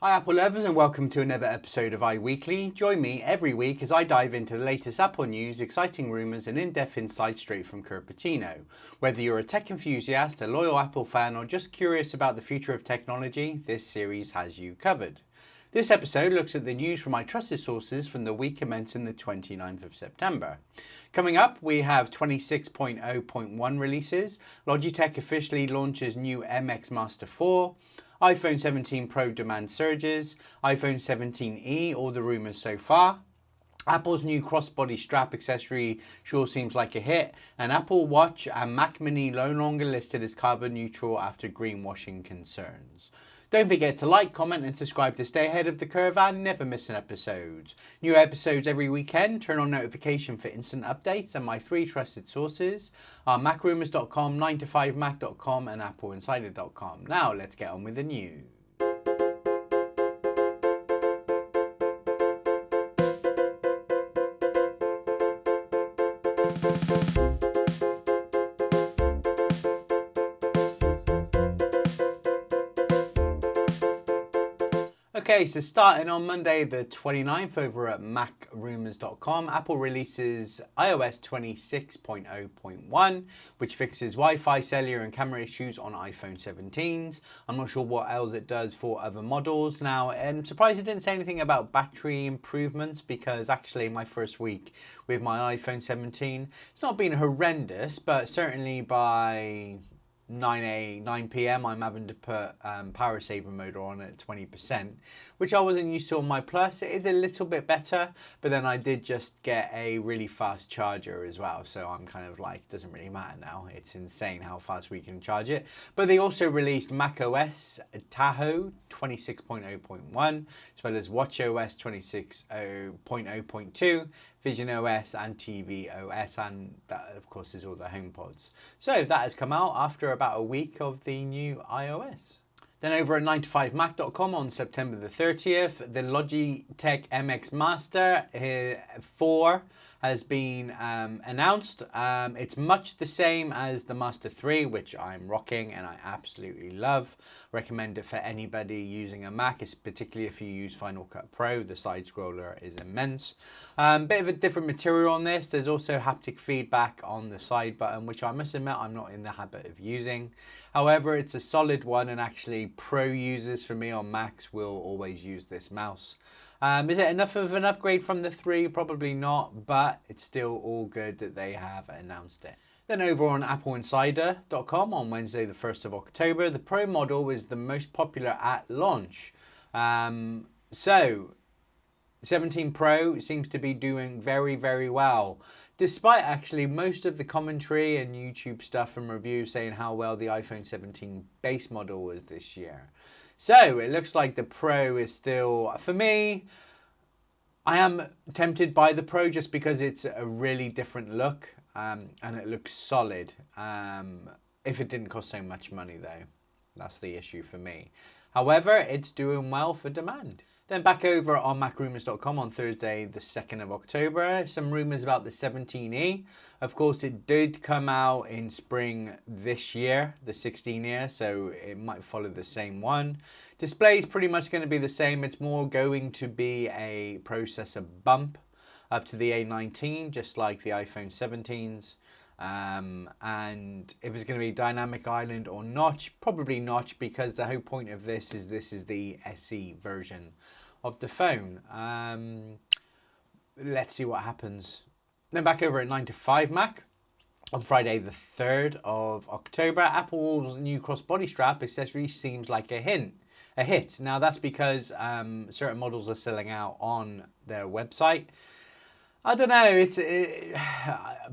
Hi Apple lovers and welcome to another episode of iWeekly. Join me every week as I dive into the latest Apple news, exciting rumours and in-depth insights straight from Cupertino. Whether you're a tech enthusiast, a loyal Apple fan or just curious about the future of technology, this series has you covered. This episode looks at the news from my trusted sources from the week commencing the 29th of September. Coming up, we have 26.0.1 releases, Logitech officially launches new MX Master 4, iPhone 17 Pro demand surges, iPhone 17e, all the rumours so far. Apple's new Crossbody Strap accessory sure seems like a hit, and Apple Watch and Mac Mini no longer listed as carbon neutral after greenwashing concerns. Don't forget to like, comment and subscribe to stay ahead of the curve and never miss an episode. New episodes every weekend. Turn on notification for instant updates, and my three trusted sources are macrumours.com, 9to5mac.com and appleinsider.com. Now let's get on with the news. Okay, so starting on Monday the 29th over at macrumours.com, Apple releases iOS 26.0.1, which fixes Wi-Fi, cellular and camera issues on iPhone 17s. I'm not sure what else it does for other models. Now, I'm surprised it didn't say anything about battery improvements because actually my first week with my iPhone 17, it's not been horrendous, but certainly by 9 p.m. I'm having to put power saver mode on at 20%, which I wasn't used to on my Plus. It is a little bit better, but then I did just get a really fast charger as well, so I'm kind of like, doesn't really matter now. It's insane how fast we can charge it. But they also released macOS Tahoe 26.0.1, as well as watchOS 26.0.2, Vision OS and TV OS, and that of course is all the HomePods. So that has come out after about a week of the new iOS. Then over at 9to5mac.com on September the 30th, the Logitech MX Master 4 has been announced. It's much the same as the Master 3, which I'm rocking and I absolutely love. Recommend it for anybody using a Mac, particularly if you use Final Cut Pro. The side scroller is immense. Bit of a different material on this. There's also haptic feedback on the side button, which I must admit I'm not in the habit of using. However, it's a solid one, and actually pro users for me on Macs will always use this mouse. Is it enough of an upgrade from the 3? Probably not, but it's still all good that they have announced it. Then over on appleinsider.com on Wednesday the 1st of October, the Pro model is the most popular at launch. So 17 Pro seems to be doing very, very well, despite actually most of the commentary and YouTube stuff and reviews saying how well the iPhone 17 base model was this year. So it looks like the Pro is still, for me, I am tempted by the Pro just because it's a really different look and it looks solid. If it didn't cost so much money though, that's the issue for me. However, it's doing well for demand. Then back over on macrumours.com on Thursday the 2nd of October, some rumours about the 17e. Of course, it did come out in spring this year, the 16 year, so it might follow the same one. Display is pretty much going to be the same. It's more going to be a processor bump up to the A19, just like the iPhone 17s. And if it's going to be dynamic island or notch, probably notch, because the whole point of this is the SE version of the phone. Let's see what happens. Then back over at 9to5Mac on Friday the 3rd of October, Apple's new crossbody strap accessory seems like a hit. Now that's because certain models are selling out on their website. I don't know, it's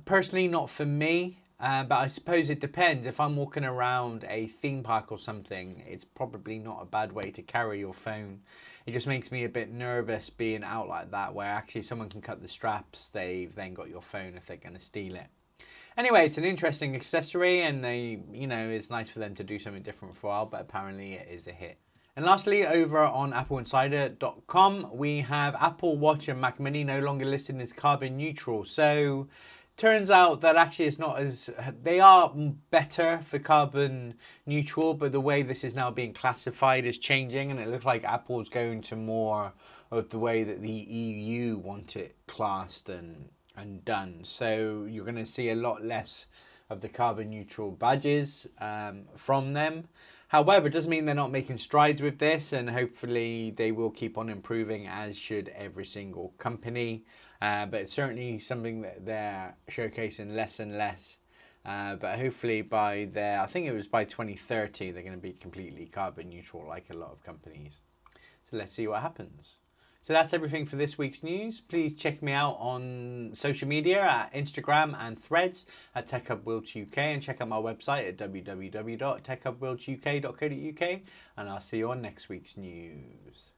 personally not for me, but I suppose it depends. If I'm walking around a theme park or something, it's probably not a bad way to carry your phone. It just makes me a bit nervous being out like that, where actually someone can cut the straps, they've then got your phone if they're going to steal it. Anyway, it's an interesting accessory, and it's nice for them to do something different for a while, but apparently it is a hit. And lastly, over on appleinsider.com, we have Apple Watch and Mac Mini no longer listed as carbon neutral. So turns out that actually it's not as, they are better for carbon neutral, but the way this is now being classified is changing, and it looks like Apple's going to more of the way that the EU want it classed and done. So you're going to see a lot less of the carbon neutral badges from them. However, it doesn't mean they're not making strides with this, and hopefully they will keep on improving, as should every single company. But it's certainly something that they're showcasing less and less. But hopefully by I think it was by 2030, they're going to be completely carbon neutral like a lot of companies. So let's see what happens. So that's everything for this week's news. Please check me out on social media at Instagram and Threads at TechHubWorldUK, and check out my website at www.techhubworlduk.co.uk, and I'll see you on next week's news.